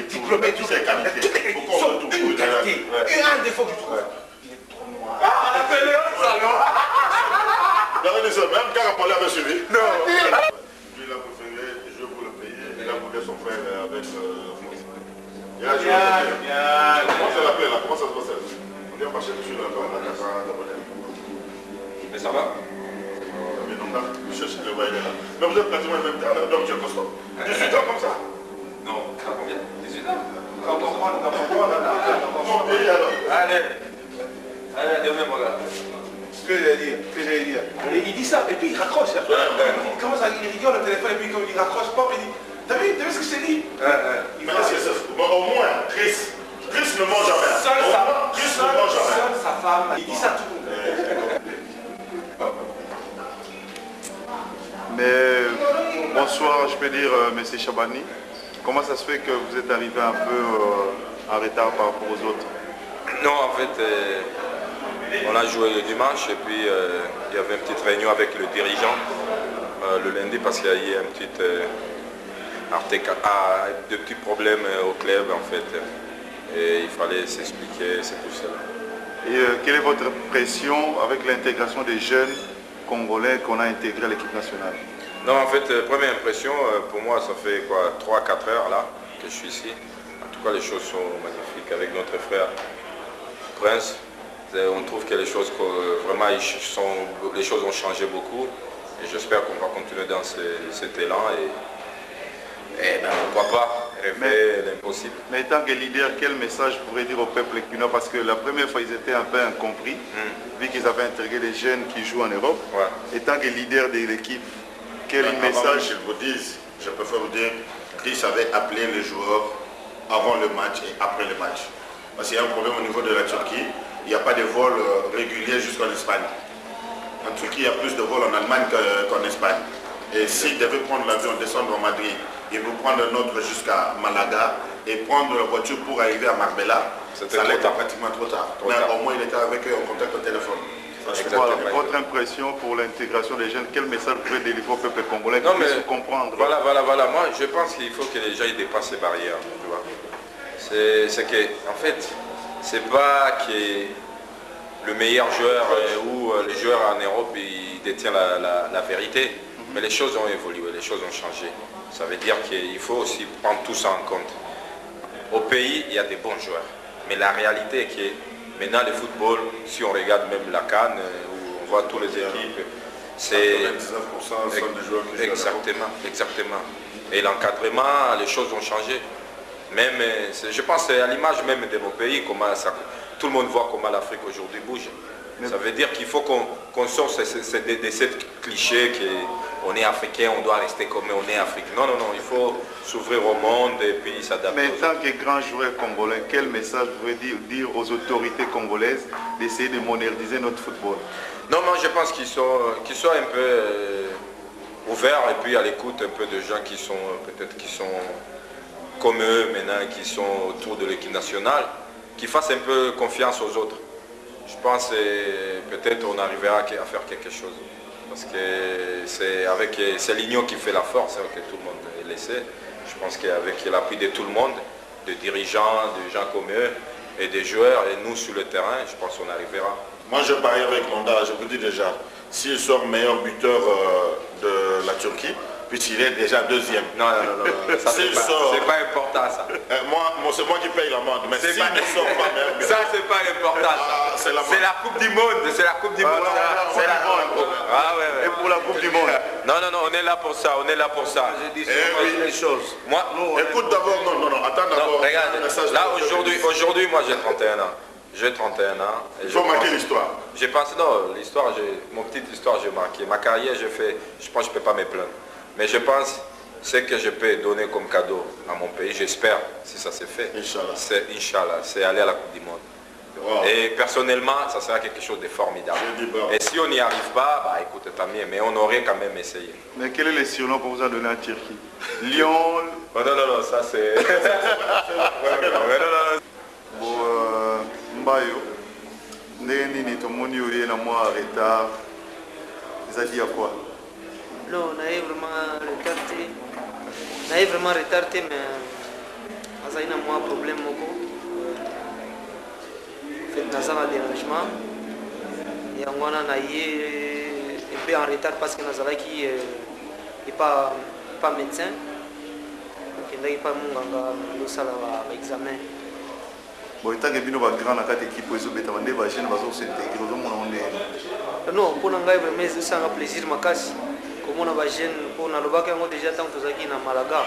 Diplômé, tu sais, qualité. Sauf une qualité. Et un défaut que je trouve. Il est trop noir. Ah, la belle Regardez ça, même quand Rapolé avait suivi. Non. Lui, il a préféré jouer pour le pays. Il a voulu son frère avec Moïse. Il a joué. Comment ça l'appelle là? Comment ça se passe? On vient pas chercher là-bas. Mais ça va? Mais non, là, je cherche le bail là. Mais vous êtes pratiquement le même temps là, donc tu es costaud. 18 ans comme ça? Non, t'as combien? 18 ans? Quand on prend mon pays alors. Allez, demain, mon gars. Ce que j'allais dire. Et il dit ça, et puis il raccroche. Il commence à rigole au téléphone, et puis comme il raccroche pas, il dit, t'as vu ce que je t'ai dit? Mais au moins, Chris ne mange jamais. Chris ne mange jamais. Seul sa femme, il dit ça tout le monde. Mais bonsoir, je peux dire, monsieur Chabani. Comment ça se fait que vous êtes arrivé un peu en retard par rapport aux autres? Non, en fait, on a joué le dimanche et puis il y avait une petite réunion avec le dirigeant le lundi parce qu'il y a eu de petits problèmes au club en fait. Et il fallait s'expliquer, c'est tout cela. Et quelle est votre impression avec l'intégration des jeunes Congolais qu'on a intégrés à l'équipe nationale? Non, en fait, première impression, pour moi, ça fait quoi, 3-4 heures là que je suis ici. En tout cas, les choses sont magnifiques avec notre frère Prince. On trouve que les choses, vraiment, les choses ont changé beaucoup. Et j'espère qu'on va continuer dans cet élan. Et ben, pourquoi pas rêver l'impossible. Mais étant que leader, quel message vous pourrez dire au peuple équinois? Parce que la première fois, ils étaient un peu incompris, vu qu'ils avaient intégré des jeunes qui jouent en Europe. Ouais. Étant que leader de l'équipe, quel message je vous dise? Je préfère vous dire, Chris avait appelé les joueurs avant le match et après le match. Parce qu'il y a un problème au niveau de la Turquie. Il n'y a pas de vol régulier jusqu'en Espagne. En Turquie, il y a plus de vols en Allemagne qu'en Espagne. Et s'il devait prendre l'avion, descendre à Madrid, et vous prendre un autre jusqu'à Malaga, et prendre la voiture pour arriver à Marbella, ça allait être pratiquement trop tard. Mais au moins, il était avec eux en contact au téléphone. Voilà, votre impression pour l'intégration des jeunes, quel message vous pouvez délivrer au peuple congolais pour puisse comprendre? Voilà. Moi, je pense qu'il faut que les gens dépassent les barrières. C'est que, en fait, c'est pas que le meilleur joueur ou les joueurs en Europe ils détiennent la vérité, mais les choses ont évolué, les choses ont changé. Ça veut dire qu'il faut aussi prendre tout ça en compte. Au pays, il y a des bons joueurs, mais la réalité est que maintenant le football, si on regarde même la CAN, où on voit toutes les équipes, c'est 99% sont des joueurs qui jouent. Exactement. Et l'encadrement, les choses ont changé. Même, je pense que c'est à l'image même de nos pays, comment tout le monde voit comment l'Afrique aujourd'hui bouge. Ça veut dire qu'il faut qu'on sorte de ces clichés qu'on est africain, on doit rester comme on est africain. Non, il faut s'ouvrir au monde et puis s'adapter. Mais en tant que grand joueur congolais, quel message vous voulez dire aux autorités congolaises d'essayer de moderniser notre football? Non, moi je pense qu'ils soient un peu ouverts et puis à l'écoute un peu de gens qui sont peut-être comme eux maintenant, qui sont autour de l'équipe nationale, qui fassent un peu confiance aux autres. Je pense que peut-être on arrivera à faire quelque chose. Parce que c'est l'union qui fait la force, que tout le monde est laissé. Je pense qu'avec l'appui de tout le monde, des dirigeants, des gens comme eux, et des joueurs, et nous sur le terrain, je pense qu'on arrivera. Moi je parie avec Londa, je vous dis déjà, s'il sort meilleur buteur de la Turquie, puisqu'il est déjà deuxième. Non, ça c'est pas important ça. C'est moi qui paye l'amende, mais s'il ne sort pas meilleur buteur... Ça c'est pas important ça. C'est la Coupe du Monde, c'est la Coupe du Monde. Et pour la Coupe du Monde. Non, on est là pour ça, Je dis les choses. Moi, écoute d'abord, non, attends d'abord. Regarde, là aujourd'hui, moi j'ai 31 ans. J'ai 31 ans. Il faut marquer l'histoire. Je pense, l'histoire, mon petite histoire, j'ai marqué. Ma carrière, je pense que je ne peux pas me plaindre. Mais je pense, ce que je peux donner comme cadeau à mon pays, j'espère, si ça s'est fait, Inch'Allah, c'est aller à la Coupe du Monde. Wow. Et personnellement, ça sera quelque chose de formidable. Et si on n'y arrive pas, écoute, tant mieux, mais on aurait quand même essayé. Mais quel est le surnom qu'on vous a donné en Turquie? Lion? Non, ça c'est... Mbayo, nini tomoni oye na moi en retard. Ça dit à quoi? Non, on avait vraiment retardé. Mais azali na mwa problème moko fait naza na dérangement yango wana na ye un peu en retard parce que nazalaki pas médecin okendaki pa monganga losala baexamen. Bon, etanke bino bagrand na kati équipe ezobeta bande bagene bazokosintegre ozomona onde non mpona ngai vraiment ezosanga plaisir makasi komona bagene mpo nalobaki yango déjà ntango tozalaki na Malaga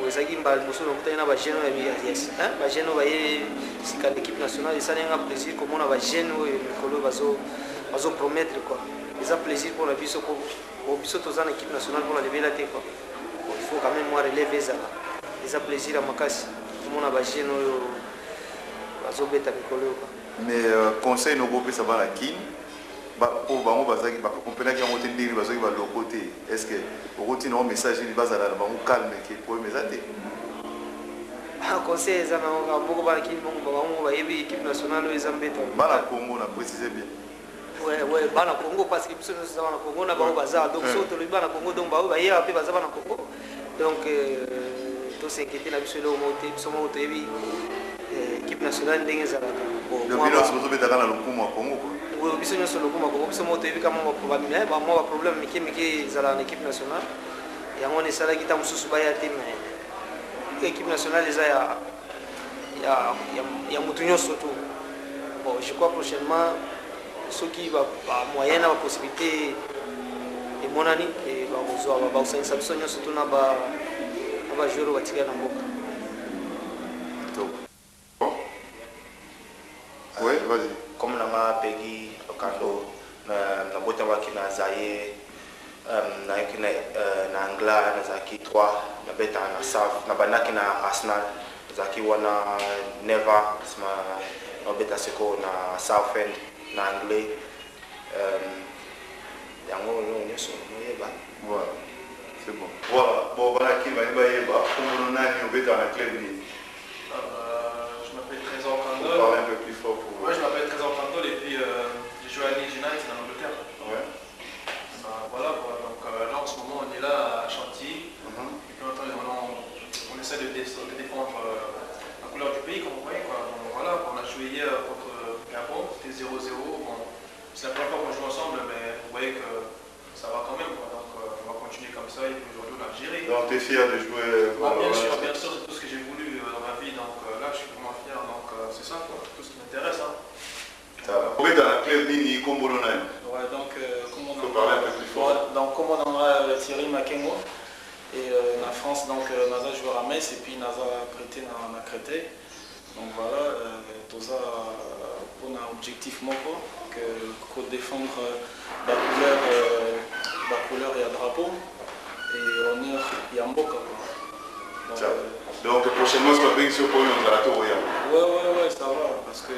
ezalaki mbala liboso nakutani na bagene oyo bagene oyo baye sika na équipe nationale esali yanga plaisir komona bagene oyo mikolo oyo bazopromettre quoi eza plaisir mpona biso po biso toza na équipe nationale mpona lebela te quoi il faut quand même moi relève ezala eza plaisir ya makasi komona bagene oyo bazobeta mikolo oyo quoi. Mais conseil nokopesa bana kini po bango bazaki bakomprenaki yango te ndenge bazaki baloko te est ce que okotina o message nini bazala na bango calme ke problème eza te conseil eza nango moko bana kini bango bayebi équipe nationale oyo eza mbeta bana Congo na préciser bien ouais bana Congo parce que biso nyonso eza bana Congo na bango baza donc so tolobi bana Congo donc bao bayeba mpe baza bana Congo donc tosinquiété na biso eloko moko te biso moko toyebi équipe nationale ndenge ezalaka bozobetaka na lokumu ya Congo biso nyonso lokumu ya Congo biso moko toyebi kama mwa baproblème mike mike ezalaka na équipe nationale yango wana esalaki ta mosusu baya te mais équipe nationale eza ya motu nyonso to bon je crois prochainement soki bamoyen na bapossibilité emonani bakozwa bakosangisa biso nyonso to na bajoueur oyo batikali na mboka. Oui, vas-y. Comme nanga Peggy Okando na botamaki na Zaye na Angla na zaki 3 na beta na Saf na bandaki na Arsenal zaki wana Never sma na beta seko na Southend na Anglais yango nyonso moyeba. Voilà. C'est bon. Voilà, bon bana ki bani bayeba komono nani obeta na club ni. Je m'appelle Trésor Candol. Parlez un peu plus fort pour vous. Moi je m'appelle Trésor Candol et puis j'ai joué à Leeds United en Angleterre. Ouais. Voilà, donc là en ce moment on est là à Chantilly. Et puis on essaie de défendre la couleur du pays comme vous voyez quoi. Donc, voilà, on a joué hier contre Gabon, c'était 0-0. Bon, c'est la première fois qu'on joue ensemble mais vous voyez que ça va quand même quoi. Donc on va continuer comme ça et puis aujourd'hui on a géré. Donc tu es fier de jouer bien sûr, c'est tout ce que j'ai voulu dans ma vie, donc là je suis vraiment fier, donc c'est ça quoi, tout ce qui m'intéresse. Hein. Vous êtes dans la club Nini Kombolonai. Ouais, donc comment on a Thierry Makengo et la France, donc Naza joue à Metz et puis Naza prêté dans la Crété. Donc voilà, tout ça pour un objectif moko que défendre la couleur et le drapeau et honneur et en boca. Donc prochainement c'est pas bien que ce problème on va la tour. Ouais, ça va parce que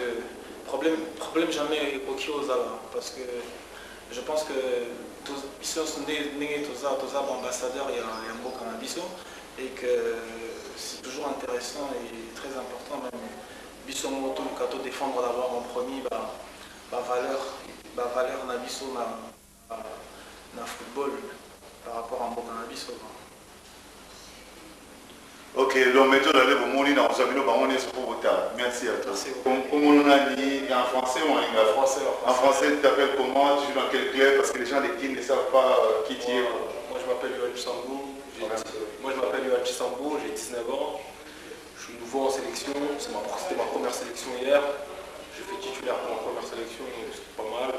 problème jamais aucun aux ala parce que je pense que tous ici sont des ambassadeurs et un beau cannabis et que c'est toujours intéressant et très important même biso moto kato défendre d'abord en premier valeur na biso na football par rapport à un beau cannabis. Ok, donc maintenant d'aller au monde dans Zamino Baroné c'est pour votre merci à toi. Comment on a dit en français ou en anglais? En français, tu t'appelles comment? Tu joues dans quel club? Parce que les gens des qui ne savent pas qui tu es. Moi je m'appelle Yoann Sambou, j'ai 19 ans. Je suis nouveau en sélection, c'était ma première sélection hier. J'ai fait titulaire pour ma première sélection, donc c'était pas mal.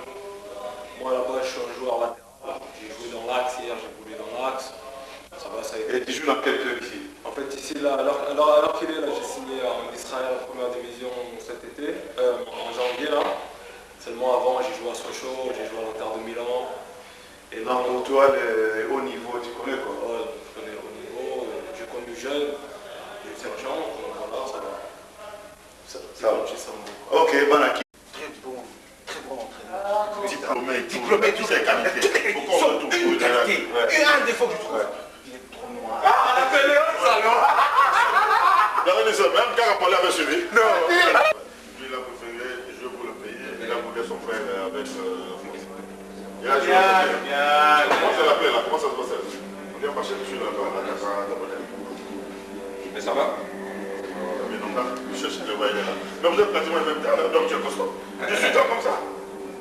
Moi là-bas je suis un joueur latéral. J'ai joué dans l'axe hier, j'ai boulé dans l'axe. Ça va, ça a été. Et tu joues dans quel club ici? En fait ici, là, alors qu'il est là, j'ai signé en Israël en première division cet été, en janvier là. Seulement avant, j'ai joué à Sochaux, j'ai joué à l'Inter de Milan. Et là, pour toi, le haut niveau, tu connais quoi? Ouais, je connais le haut niveau, j'ai connu jeune, j'ai sergent, donc voilà, ça va. Ça va. Ok, Banaki. Très bon entraîneur. Diplômé, tout c'est qualité. Pourquoi on retrouve tout qualité? Et un défaut que je trouve, il est trop noir. Même quand on avait suivi. Non. Lui, il a préféré jouer pour le pays. Il a voulu son frère avec Moïse. Il a joué. Comment ça l'appelle là? Comment ça se passe? On vient pas chercher là-bas. Mais ça va. je le voyais là. Mais vous êtes pratiquement le même temps, donc tu es costaud. 18 ans comme ça.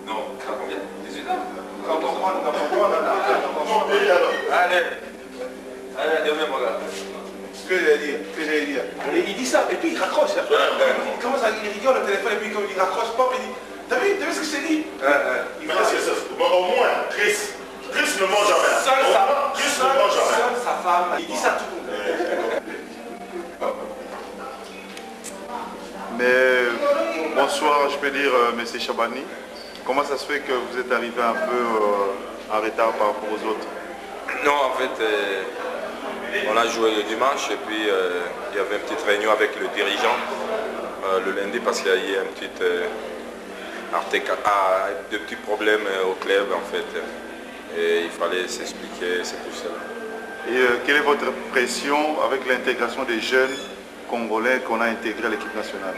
Non, t'as combien? 18 ans. Quand on prend, mon pays alors. Allez, demain, mon gars. Ce que j'allais dire. Et il dit ça, et puis il raccroche. Hein. Il commence à rigole au téléphone, et puis comme il raccroche pas, il dit, t'as vu ce que je t'ai dit? Mais qu'est-ce que c'est? Bon, au moins, Chris ne mange jamais. Chris ne mange jamais. Seul sa femme, il dit ça tout le monde. Mais bonsoir, je peux dire, M. Chabani. Comment ça se fait que vous êtes arrivé un peu en retard par rapport aux autres? Non, en fait, on a joué le dimanche et puis il y avait une petite réunion avec le dirigeant le lundi parce qu'il y a eu un petit, de petits problèmes au club en fait. Et il fallait s'expliquer, c'est tout ça. Et quelle est votre impression avec l'intégration des jeunes Congolais qu'on a intégrés à l'équipe nationale?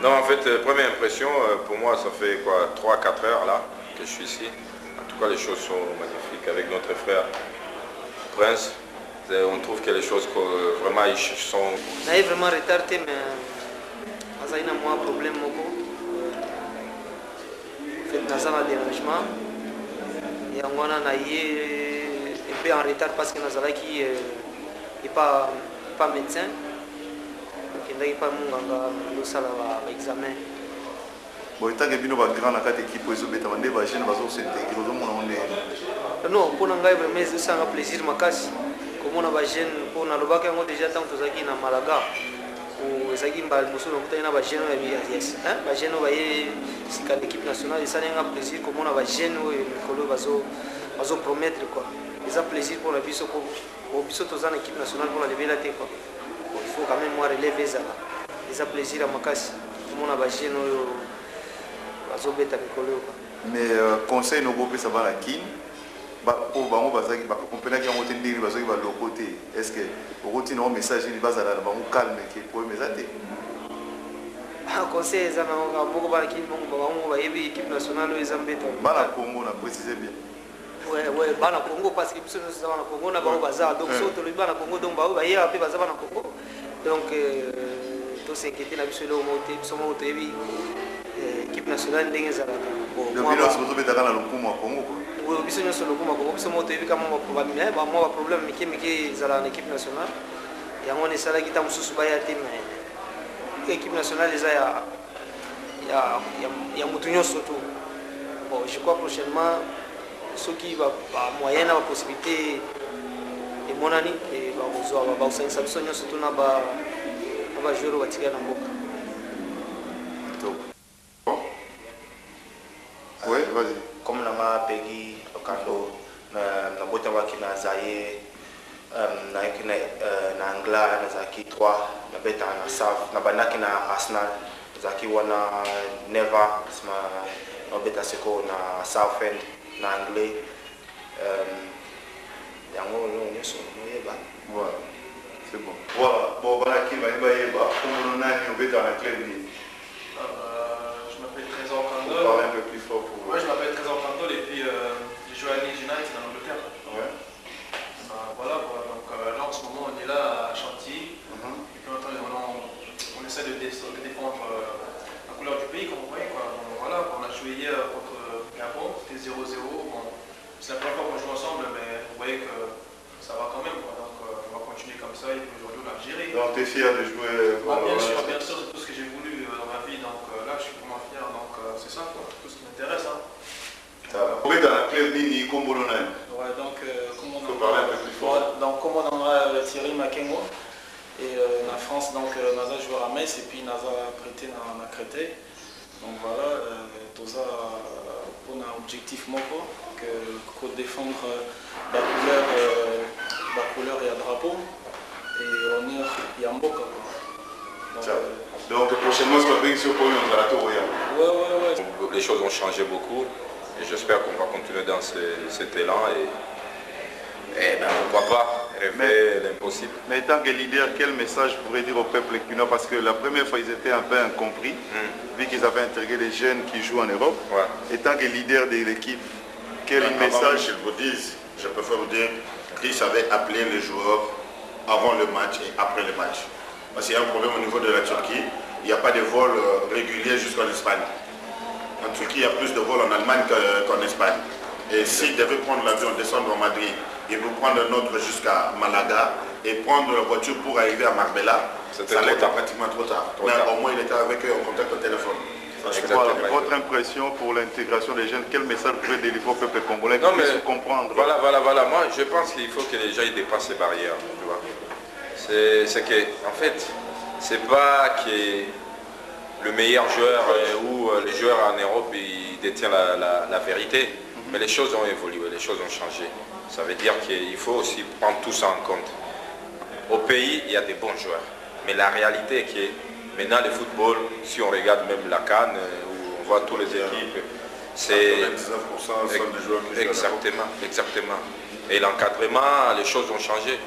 Non, en fait, première impression, pour moi, ça fait quoi, 3-4 heures là que je suis ici. En tout cas, les choses sont magnifiques avec notre frère Prince. On trouve que les choses vraiment ils sont... On est vraiment retardé, mais on a un problème. En fait, on a un dérangement. Et on a un peu en retard parce que nous avons n'est pas médecin. Donc, il n'y a pas de examen. Bon, tant que vous avez grand équipe, vous avez jeune, vous s'intégrer. Non, pour nous, c'est un plaisir. Comme on a des jeunes, pour nous, déjà tant que nous avons Malaga. Nous avons l'équipe nationale, c'est un plaisir comme on a des jeunes qui vont promettre. C'est un plaisir pour la vie, pour l'équipe nationale pour la lever la tête. Il faut quand même relever ça. C'est un plaisir à Makassi. Comme on a des jeunes qui vont mettre. Mais conseil nous propose ça va la kin. Pour bango bazaki ba comprendre que on te ndiri bazaki ba le côté. Est-ce que au retour un message il va zala ba calme que pour message conseil ça na moko ba kin bango ba yebi équipe nationale les ambeta. Bana Congo na préciser bien. Ouais, bana Congo parce que biso nous na Congo na ba baza donc so to le bana Congo donc ba yeba pe baza bana Congo. Donc to s'inquiéter na biso le moté biso moto yebi équipe nationale ndenge zala. Bon, moi ba so to betaka na lokumu wa Congo. Oui, biso nyonso lokumu Congo biso moto yebi kama ba problème miki zala na équipe nationale. Yango ne sala kita mususu ba ya team équipe nationale eza ya mutu nyonso tout. Bon, je crois prochainement ceux qui va moyen la possibilité et mon ami et va vous ça biso nyonso tout na ba joueur wa tika na mboka. Oui, vas-y. Comme na pegi okando na bota wa kina zaye na angla na zaki 3 na beta na saf na banaki na Arsenal zaki wana never sma na beta seko na South End na anglais yango nyonso yeba. Voilà, c'est bon. Voilà, bon banaki ba yeba comme nani obeta na club ni. Je m'appelle Trésor Kandol. Parlez un peu plus fort pour vous. Moi je m'appelle Trésor Kandol et puis j'ai joué à Leeds United en Angleterre. Ouais. Voilà, donc là en ce moment on est là à Chantilly. Et puis maintenant on essaie de défendre la couleur du pays comme vous voyez. Quoi. Donc, voilà, on a joué hier contre Gabon, c'était 0-0. Bon, c'est la première fois qu'on joue ensemble, mais vous voyez que ça va quand même. Quoi. Donc on va continuer comme ça et puis aujourd'hui on a géré. Donc tu es fier de jouer Bien sûr, c'est tout ce que j'ai voulu dans ma vie. Donc là je suis vraiment fier. Donc c'est ça, quoi, tout ce qui m'intéresse. Hein. Vous êtes dans la club Nini Kombolonai. Ouais, donc Comment on a Thierry Makengo et la France donc Naza joueur à Metz et puis Naza prêté dans la Créteil. Donc voilà, tout ça pour un objectif moko que défendre la couleur et le drapeau et honneur Yamboka. Donc prochainement c'est pas bien sur pour nous dans la tour. Ouais. Les choses ont changé beaucoup et j'espère qu'on va continuer dans cet élan et ben, pourquoi pas rêver l'impossible. Mais tant que leader, quel message vous pourrez dire au peuple équinois? Parce que la première fois ils étaient un peu incompris, vu qu'ils avaient intégré des jeunes qui jouent en Europe. Ouais. Et tant que leader de l'équipe, quel message? Je vous dise, je préfère vous dire qu'ils avaient appelé les joueurs avant le match et après le match. Parce qu'il y a un problème au niveau de la Turquie, il il n'y a pas de vol régulier jusqu'en Espagne. En Turquie, il y a plus de vols en Allemagne qu'en Espagne. Et s'il devait prendre l'avion, descendre à Madrid, il veut prendre un autre jusqu'à Malaga et prendre la voiture pour arriver à Marbella, ça allait être pratiquement trop tard. Mais au moins, il était avec eux en contact au téléphone. Voilà, votre impression pour l'intégration des jeunes, quel message vous pouvez délivrer au peuple congolais pour puisse comprendre? Voilà. Moi, je pense qu'il faut que les gens dépassent ces barrières. C'est que, en fait, c'est pas que le meilleur joueur ou les joueurs en Europe ils détiennent la vérité, mais les choses ont évolué, les choses ont changé. Ça veut dire qu'il faut aussi prendre tout ça en compte. Au pays, il y a des bons joueurs, mais la réalité est que maintenant le football, si on regarde même la CAN, où on voit toutes les équipes, c'est 99% sont des joueurs qui jouent. Exactement. Et l'encadrement, les choses ont changé.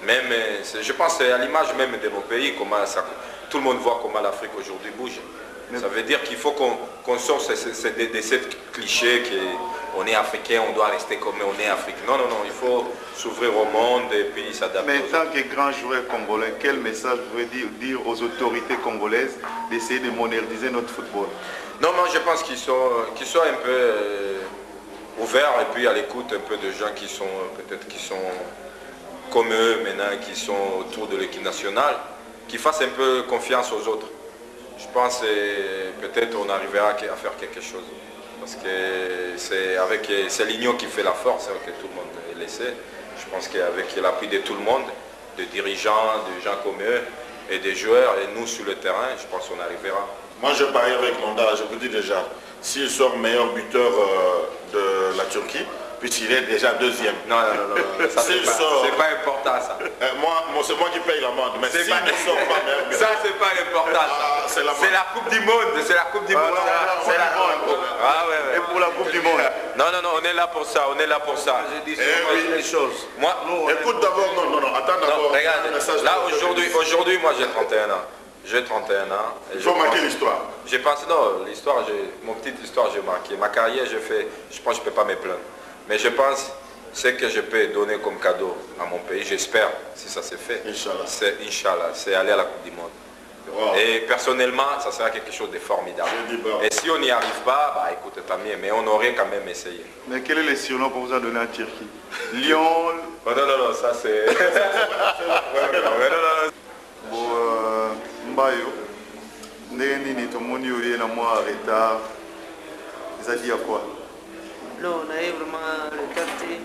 Même, je pense que c'est à l'image même de nos pays, comment ça, tout le monde voit comment l'Afrique aujourd'hui bouge. Ça veut dire qu'il faut qu'on sorte de ces clichés qu'on est africain, on doit rester comme on est africain. Non, il faut s'ouvrir au monde et puis s'adapter. Mais en tant que grand joueur congolais, quel message vous voulez dire aux autorités congolaises d'essayer de moderniser notre football? Non, moi je pense qu'ils soient un peu ouverts et puis à l'écoute un peu de gens qui sont peut-être comme eux maintenant, qui sont autour de l'équipe nationale, qui fassent un peu confiance aux autres. Je pense que peut-être on arrivera à faire quelque chose. Parce que c'est l'union qui fait la force, que tout le monde est laissé. Je pense qu'avec l'appui de tout le monde, des dirigeants, des gens comme eux, et des joueurs, et nous sur le terrain, je pense qu'on arrivera. Moi je parie avec Londa, je vous dis déjà, s'il sort meilleur buteur de la Turquie, puisqu'il est déjà deuxième. Non, ça c'est pas important ça. C'est moi qui paye l'amende, mais s'il ne sort pas meilleur buteur... Ça c'est pas important ça. C'est la Coupe du Monde, c'est la Coupe du Monde. Et pour la Coupe du Monde. Non, on est là pour ça, Je dis les choses. Moi, écoute d'abord, non, attends d'abord. Regarde, là aujourd'hui, moi j'ai 31 ans. J'ai 31 ans. Il faut marquer l'histoire. J'ai pensé, l'histoire, mon petite histoire, j'ai marqué. Ma carrière, je pense que je ne peux pas me plaindre. Mais je pense, ce que je peux donner comme cadeau à mon pays, j'espère, si ça s'est fait, Inch'Allah, c'est aller à la Coupe du Monde. Wow. Et personnellement, ça sera quelque chose de formidable. Et si on n'y arrive pas, écoute, tant mieux, mais on aurait quand même essayé. Mais quel est le surnom qu'on vous a donné en Turquie? Lion? Non, ça c'est... Mbayo, nini tomoni uri na moi retard. Ça dit à quoi? Non, on a vraiment retardé.